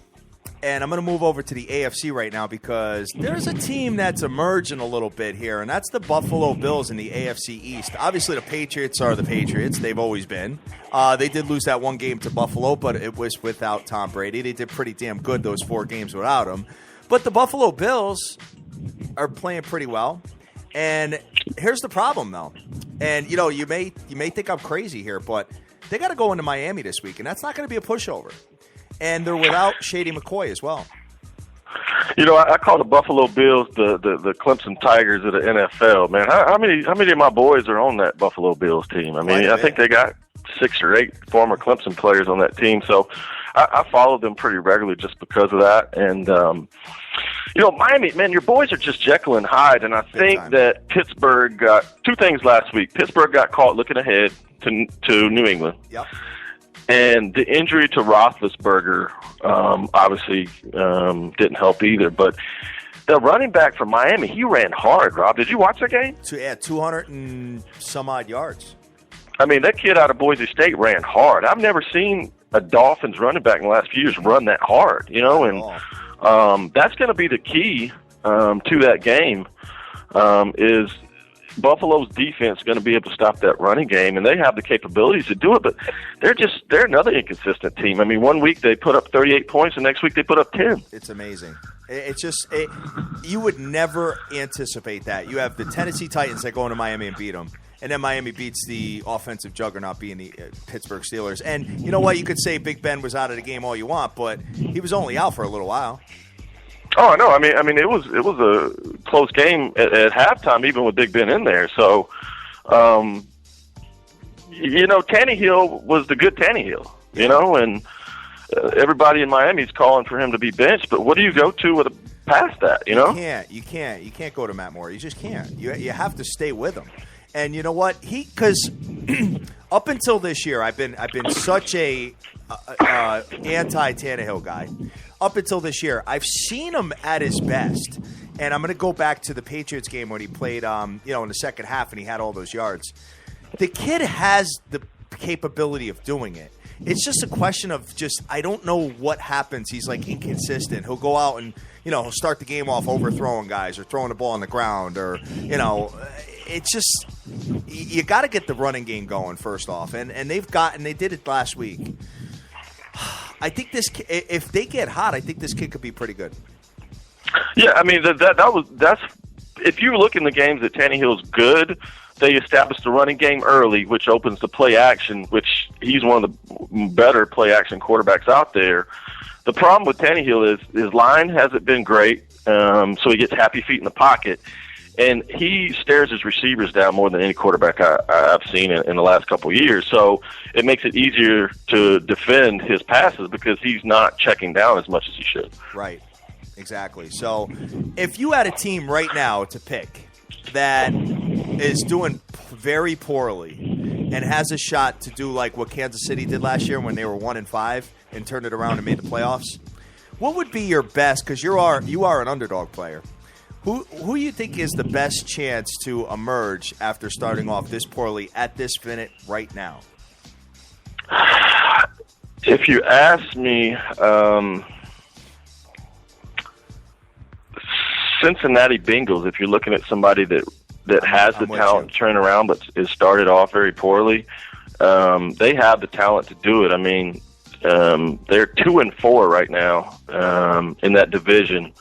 And I'm going to move over to the AFC right now because there's a team that's emerging a little bit here, and that's the Buffalo Bills in the AFC East. Obviously, the Patriots are the Patriots. They've always been. They did lose that one game to Buffalo, but it was without Tom Brady. They did pretty damn good those 4 games without him. But the Buffalo Bills are playing pretty well. And here's the problem, though. And, you may think I'm crazy here, but they got to go into Miami this week, and that's not going to be a pushover. And they're without Shady McCoy as well. I call the Buffalo Bills the Clemson Tigers of the NFL, man. How many of my boys are on that Buffalo Bills team? I mean, I think they got 6 or 8 former Clemson players on that team. So I follow them pretty regularly just because of that. And, Miami, man, your boys are just Jekyll and Hyde. And I think that Pittsburgh got 2 things last week. Pittsburgh got caught looking ahead to New England. Yep. And the injury to Roethlisberger obviously didn't help either. But the running back from Miami, he ran hard, Rob. Did you watch that game? 200 and some odd yards. I mean, that kid out of Boise State ran hard. I've never seen a Dolphins running back in the last few years run that hard, and that's going to be the key to that game is Buffalo's defense going to be able to stop that running game, and they have the capabilities to do it, but they're another inconsistent team. I mean, one week they put up 38 points, and next week they put up 10. It's amazing. It's just you would never anticipate that. You have the Tennessee Titans that go into Miami and beat them, and then Miami beats the offensive juggernaut being the Pittsburgh Steelers. And you know what? You could say Big Ben was out of the game all you want, but he was only out for a little while. Oh no! I mean, it was a close game at halftime, even with Big Ben in there. So, Tannehill was the good Tannehill, and everybody in Miami is calling for him to be benched. But what do you go to past that? You can't go to Matt Moore. You just can't. You have to stay with him. And you know what? Because up until this year, I've been such a anti-Tannehill guy. Up until this year, I've seen him at his best. And I'm going to go back to the Patriots game when he played, in the second half and he had all those yards. The kid has the capability of doing it. It's just a question of I don't know what happens. He's like inconsistent. He'll go out and, he'll start the game off overthrowing guys or throwing the ball on the ground or, it's just you got to get the running game going first off. And they did it last week. I think if they get hot, I think this kid could be pretty good. Yeah, I mean that's if you look in the games that Tannehill's good, they established the running game early, which opens the play action, which he's one of the better play action quarterbacks out there. The problem with Tannehill is his line hasn't been great, so he gets happy feet in the pocket. And he stares his receivers down more than any quarterback I've seen in the last couple of years. So it makes it easier to defend his passes because he's not checking down as much as he should. Right, exactly. So if you had a team right now to pick that is doing very poorly and has a shot to do like what Kansas City did last year when they were 1-5 and turned it around and made the playoffs, what would be your best? Because you are an underdog player. Who do you think is the best chance to emerge after starting off this poorly at this minute right now? If you ask me, Cincinnati Bengals, if you're looking at somebody that has the talent to turn around but is started off very poorly, they have the talent to do it. I mean, they're 2-4 right now in that division.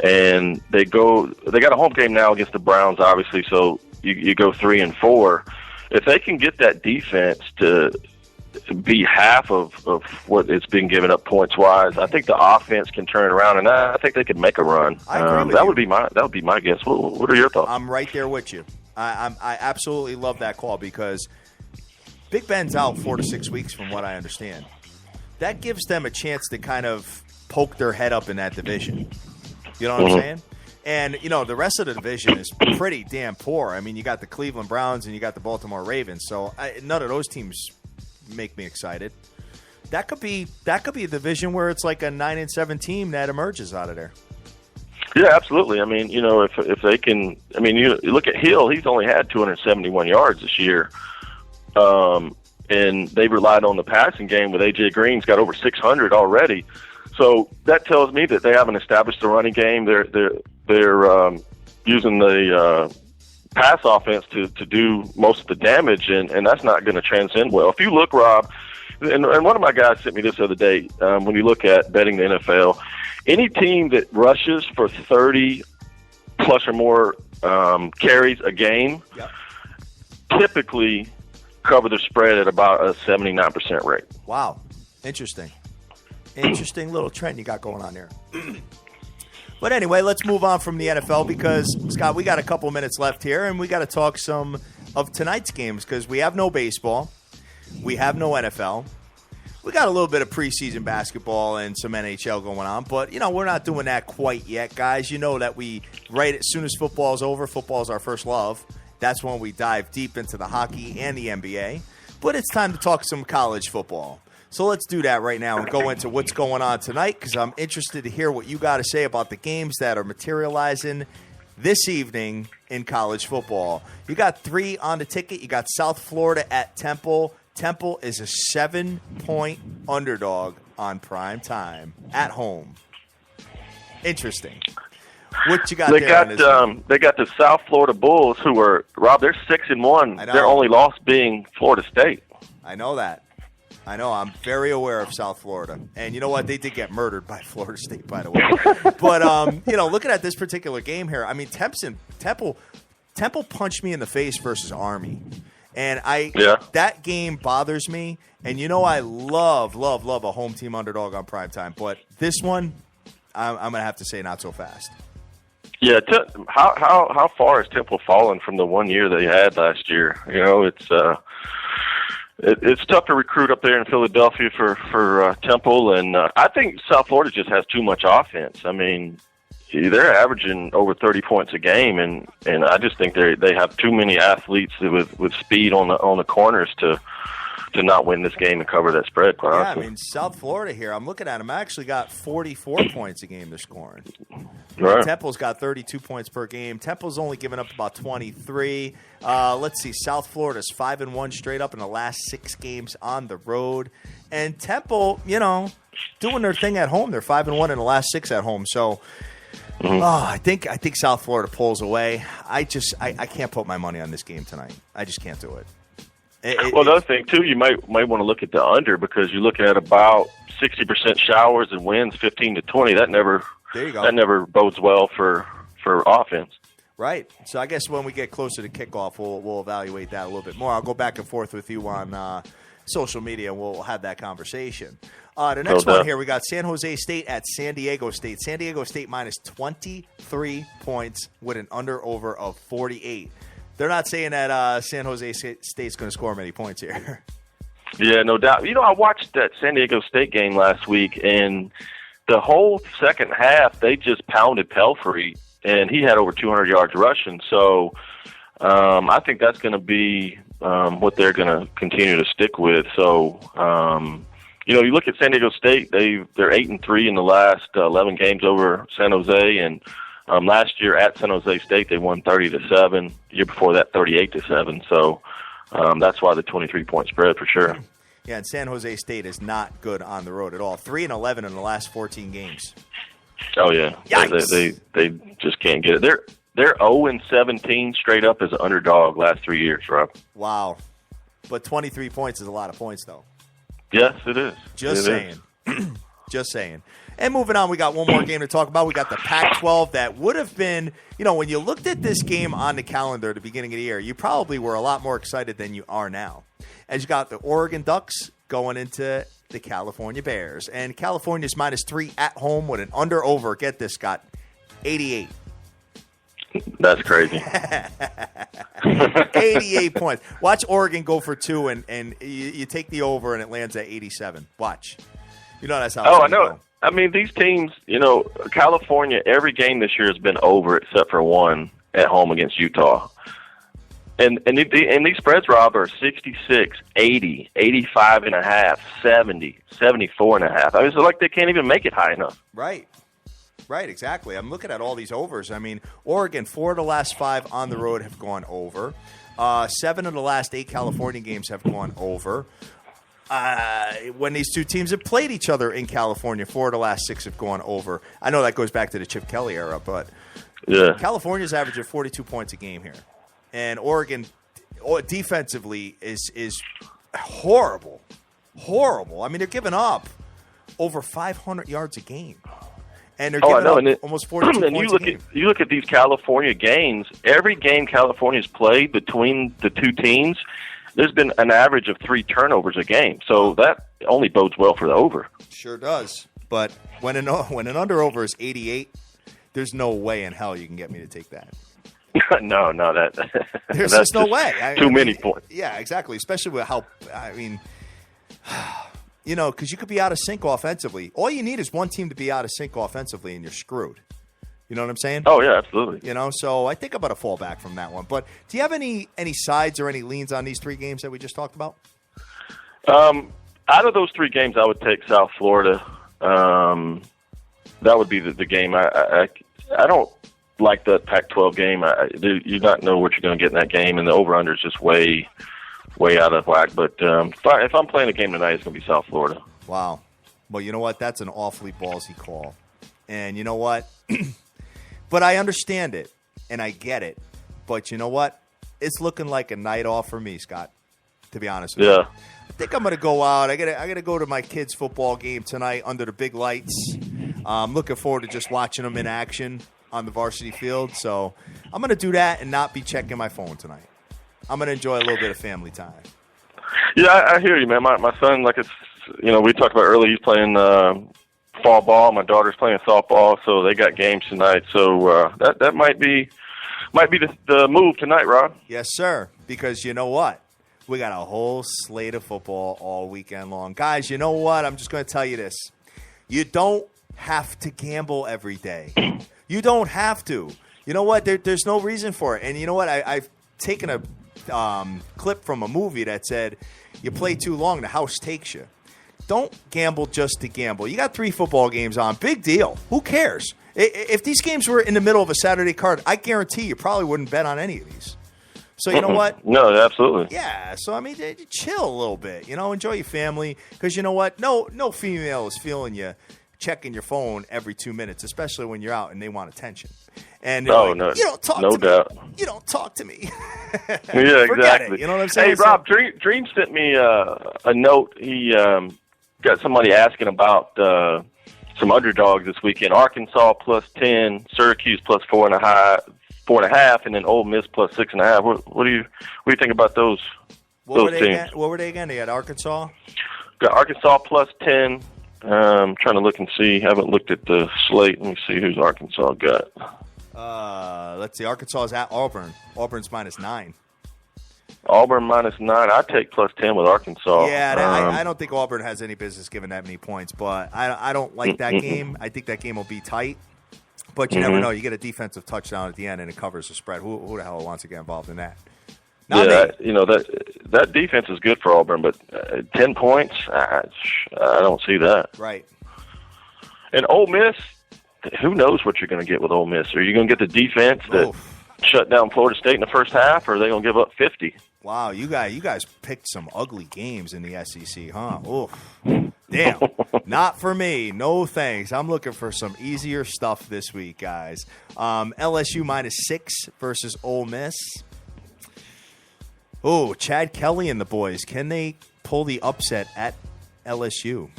And they got a home game now against the Browns, obviously, so you go 3-4. If they can get that defense to be half of what it's been given up points-wise, I think the offense can turn it around, and I think they could make a run. That would be my guess. What are your thoughts? I'm right there with you. I absolutely love that call because Big Ben's out 4 to 6 weeks from what I understand. That gives them a chance to kind of poke their head up in that division. You know what I'm saying? And, the rest of the division is pretty damn poor. I mean, you got the Cleveland Browns and you got the Baltimore Ravens. So none of those teams make me excited. That could be a division where it's like a 9-7 team that emerges out of there. Yeah, absolutely. I mean, if they can, I mean, you look at Hill, he's only had 271 yards this year. And they relied on the passing game with A.J. Green's got over 600 already. So that tells me that they haven't established the running game. They're using the pass offense to do most of the damage, and that's not going to transcend well. If you look, Rob, and one of my guys sent me this the other day, when you look at betting the NFL, any team that rushes for 30 plus or more carries a game typically cover the spread at about a 79% rate. Wow. Interesting. Interesting little trend you got going on there. But anyway, let's move on from the NFL because, Scott, we got a couple minutes left here, and we got to talk some of tonight's games because we have no baseball. We have no NFL. We got a little bit of preseason basketball and some NHL going on, but, we're not doing that quite yet, guys. You know that right as soon as football's over, football's our first love. That's when we dive deep into the hockey and the NBA. But it's time to talk some college football. So let's do that right now and go into what's going on tonight because I'm interested to hear what you got to say about the games that are materializing this evening in college football. You got 3 on the ticket. You got South Florida at Temple. Temple is a 7-point underdog on prime time at home. Interesting. What you got they there? They got the South Florida Bulls who are, Rob, they're 6-1. Their only loss being Florida State. I know that. I know. I'm very aware of South Florida. And you know what? They did get murdered by Florida State, by the way. But, looking at this particular game here, I mean, Temple punched me in the face versus Army. And that game bothers me. And I love a home team underdog on primetime. But this one, I'm going to have to say not so fast. Yeah, how far has Temple fallen from the 1 year they had last year? It's tough to recruit up there in Philadelphia for Temple, and I think South Florida just has too much offense. I mean, they're averaging over 30 points a game, and I just think they have too many athletes with speed on the corners to not win this game and cover that spread. Yeah, I mean, South Florida here, I'm looking at them, actually got 44 points a game they're scoring. Right. Temple's got 32 points per game. Temple's only given up about 23. Let's see, South Florida's 5-1 straight up in the last 6 games on the road. And Temple, doing their thing at home. They're 5-1 in the last 6 at home. So, I think South Florida pulls away. I can't put my money on this game tonight. I just can't do it. Well, the other thing, too, you might want to look at the under because you're looking at about 60% showers and winds 15-20. There you go. That never bodes well for offense. Right. So I guess when we get closer to kickoff, we'll evaluate that a little bit more. I'll go back and forth with you on social media, and we'll have that conversation. The next one here, we got San Jose State at San Diego State. San Diego State minus 23 points with an under-over of 48. They're not saying that San Jose State's going to score many points here. Yeah, no doubt. I watched that San Diego State game last week, and the whole second half, they just pounded Pelfrey, and he had over 200 yards rushing. So I think that's going to be what they're going to continue to stick with. So, you look at San Diego State, they're 8-3 in the last 11 games over San Jose, and last year at San Jose State, they won 30-7. The year before that, 38-7. So that's why the 23-point spread for sure. Yeah, and San Jose State is not good on the road at all. 3-11 in the last 14 games. Oh yeah, they just can't get it. They're 0-17 straight up as an underdog last 3 years, Rob. Wow, but 23 points is a lot of points, though. Yes, it is. Just saying. Just saying. And moving on, we got one more game to talk about. We got the Pac-12 that would have been, when you looked at this game on the calendar at the beginning of the year, you probably were a lot more excited than you are now. As you got the Oregon Ducks going into the California Bears. And California's minus 3 at home with an under-over, get this, Scott, 88. That's crazy. 88 points. Watch Oregon go for 2, and you take the over, and it lands at 87. Watch. That's how it's I know. Go. I mean, these teams, California, every game this year has been over except for one at home against Utah. And these spreads, Rob, are 66, 80, 85.5, 70, 74.5. I mean, it's like they can't even make it high enough. Right, exactly. I'm looking at all these overs. I mean, Oregon, 4 of the last 5 on the road have gone over. 7 of the last 8 California games have gone over. When these two teams have played each other in California, 4 of the last 6 have gone over. I know that goes back to the Chip Kelly era, but California's averaging 42 points a game here. And Oregon, defensively, is horrible. Horrible. I mean, they're giving up over 500 yards a game. And they're giving up almost 42 and points you look at these California games. Every game California's played between the two teams, there's been an average of 3 turnovers a game. So that only bodes well for the over. Sure does. But when an under-over is 88, there's no way in hell you can get me to take that. no, there's just no way. Too many points. Yeah, exactly. Especially with how, because you could be out of sync offensively. All you need is one team to be out of sync offensively, and you're screwed. You know what I'm saying? Oh, yeah, absolutely. So I think I'm going to fall back from that one. But do you have any sides or any leans on these 3 games that we just talked about? Out of those 3 games, I would take South Florida. That would be the game. I don't like the Pac-12 game. You not know what you're going to get in that game, and the over-under is just way out of whack. But if I'm playing a game tonight, it's going to be South Florida. Wow. Well, you know what? That's an awfully ballsy call. And you know what? But I understand it, and I get it. But you know what? It's looking like a night off for me, Scott, to be honest with you. I think I'm going to go out. I gotta go to my kids' football game tonight under the big lights. I'm looking forward to just watching them in action on the varsity field. So I'm going to do that and not be checking my phone tonight. I'm going to enjoy a little bit of family time. Yeah, I hear you, man. My son, we talked about earlier, he's playing fall ball. My daughter's playing softball, so they got games tonight. So that might be the move tonight, Rob. Yes, sir. Because you know what? We got a whole slate of football all weekend long. Guys, you know what? I'm just going to tell you this. You don't have to gamble every day. You don't have to. You know what? There's no reason for it. And you know what? I've taken a clip from a movie that said, you play too long, the house takes you. Don't gamble just to gamble. You got 3 football games on. Big deal. Who cares? If these games were in the middle of a Saturday card, I guarantee you probably wouldn't bet on any of these. So you know what? No, absolutely. Yeah. So I mean, chill a little bit. Enjoy your family, because you know what? No female is feeling you checking your phone every 2 minutes, especially when you're out and they want attention. And no, you don't talk no to doubt. me. You don't talk to me. Yeah, Forget exactly. it. You know what I'm saying? Hey, Rob, Dream sent me a note. He got somebody asking about some underdogs this weekend. Arkansas +10, Syracuse +4.5, and then Ole Miss +6.5. What do you think about those teams? What were they again? They had Arkansas. Got Arkansas +10. Trying to look and see. Haven't looked at the slate. Let me see who's Arkansas got. Let's see. Arkansas is at Auburn. Auburn's -9. Auburn -9. I'd take +10 with Arkansas. Yeah, I don't think Auburn has any business giving that many points, but I don't like that game. I think that game will be tight. But you never know. You get a defensive touchdown at the end, and it covers the spread. Who the hell wants to get involved in that? That defense is good for Auburn, but 10 points, I don't see that. Right. And Ole Miss, who knows what you're going to get with Ole Miss? Are you going to get the defense that shut down Florida State in the first half, or are they going to give up 50? Wow, you guys picked some ugly games in the SEC, huh? Oof. Damn. Not for me. No thanks. I'm looking for some easier stuff this week, guys. LSU -6 versus Ole Miss. Oh, Chad Kelly and the boys. Can they pull the upset at LSU?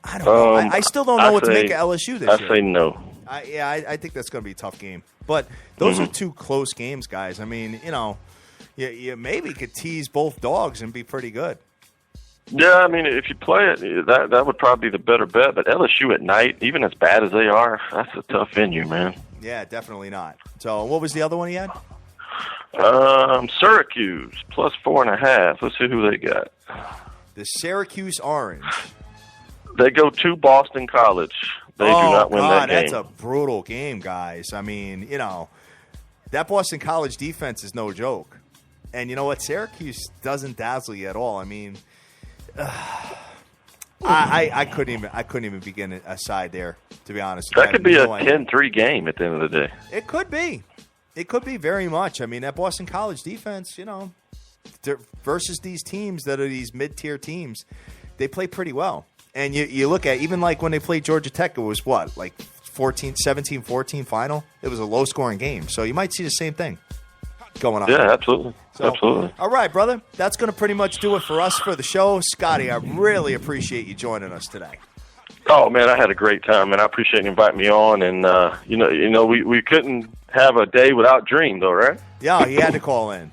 I don't know. I still don't know what to make of LSU this year. I say no. I think that's going to be a tough game. But those are 2 close games, guys. I mean, you maybe could tease both dogs and be pretty good. Yeah, I mean, if you play it, that would probably be the better bet. But LSU at night, even as bad as they are, that's a tough venue, man. Yeah, definitely not. So what was the other one he had? Syracuse +4.5. Let's see who they got. The Syracuse Orange. They go to Boston College. They do not win that game. That's a brutal game, guys. I mean, that Boston College defense is no joke. And you know what? Syracuse doesn't dazzle you at all. I mean, I couldn't even begin a side there, to be honest. That could be a 10-3 game at the end of the day. It could be. It could be very much. I mean, that Boston College defense, versus these teams that are these mid-tier teams, they play pretty well. And you look at, even like when they played Georgia Tech, it was what, like 17-14 final? It was a low-scoring game. So you might see the same thing going on. Yeah, absolutely. Absolutely. All right, brother. That's going to pretty much do it for us for the show. Scotty, I really appreciate you joining us today. Oh man, I had a great time, and I appreciate you inviting me on. And we couldn't have a day without Dream, though, right? Yeah, he had to call in.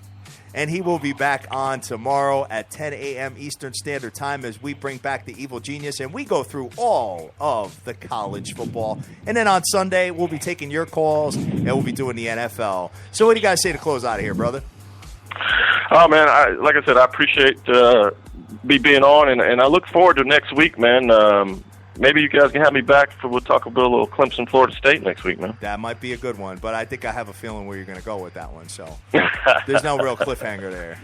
And he will be back on tomorrow at 10 a.m. Eastern Standard Time as we bring back the Evil Genius and we go through all of the college football. And then on Sunday, we'll be taking your calls and we'll be doing the NFL. So what do you guys say to close out of here, brother? Oh, man, like I said, I appreciate me being on, and I look forward to next week, man. Maybe you guys can have me back we'll talk about a little Clemson, Florida State next week, man. That might be a good one, but I think I have a feeling where you're going to go with that one. So there's no real cliffhanger there.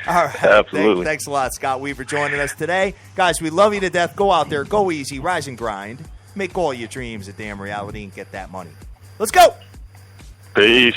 All right. Absolutely. Thanks a lot, Scott Weaver, joining us today. Guys, we love you to death. Go out there, go easy, rise and grind. Make all your dreams a damn reality and get that money. Let's go. Peace.